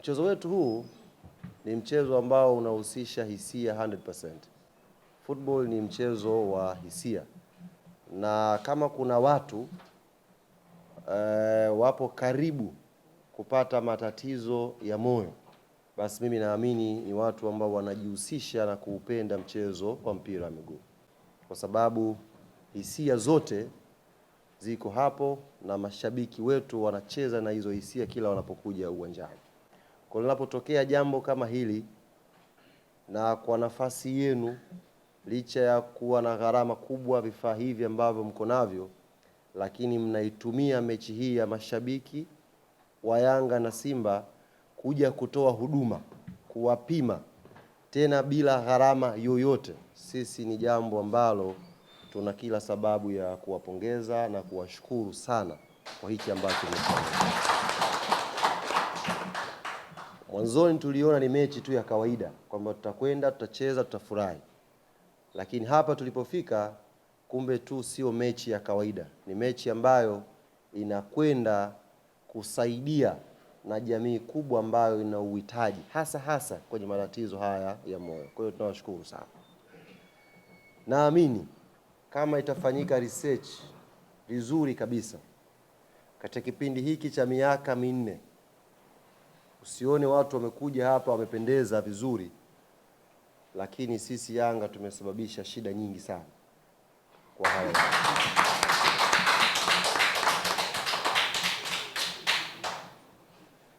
Mchezo wetu huu ni mchezo ambao unahusisha hisia 100%. Football ni mchezo wa hisia, na kama kuna watu wapo karibu kupata matatizo ya moyo, basi mimi naamini ni watu ambao wanajihusisha na kuupenda mchezo wa mpira wa miguu, kwa sababu hisia zote ziko hapo na mashabiki wetu wanacheza na hizo hisia kila wanapokuja uwanjani. Kwa linapotokea jambo kama hili, na kwa nafasi yenu, licha ya kuwa na gharama kubwa vifaa hivi ambavyo mko navyo, lakini mnaitumia mechi hii ya mashabiki wa Yanga na Simba kuja kutoa huduma, kuwapima tena bila gharama yoyote. Sisi ni jambo ambalo tuna kila sababu ya kuwapongeza na kuwashukuru sana kwa hiki ambacho mmefanya. Mwanzoni tuliona ni mechi tu ya kawaida, kwamba tutakwenda, tutacheza, tutafurahi. Lakini hapa tulipofika, kumbe tu sio mechi ya kawaida. Ni mechi ambayo inakwenda kusaidia na jamii kubwa ambayo ina uhitaji hasa kwenye matatizo haya ya moyo. Kwa hiyo tunawashukuru sana. Naamini kama itafanyika research vizuri kabisa katika kipindi hiki cha miaka minne, usione watu wamekuja hapa wamependeza vizuri, lakini sisi Yanga tumesababisha shida nyingi sana kwa haya.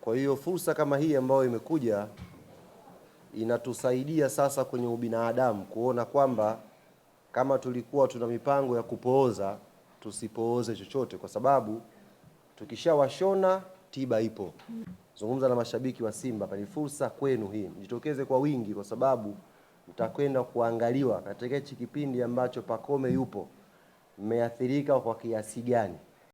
Kwa hiyo fursa kama hii ambayo imekuja inatusaidia sasa kwenye ubinadamu kuona kwamba kama tulikuwa tuna mipango ya kupooza, tusipooze chochote, kwa sababu tukishawashona tiba ipo. Zungumza na mashabiki wa Simba, ni fursa kwenu hii. Mjitokeze kwa wingi, kwa sababu mtakwenda kuangaliwa katika hichi kipindi ambacho Pacome yupo, mmeathirika kwa kiasi gani.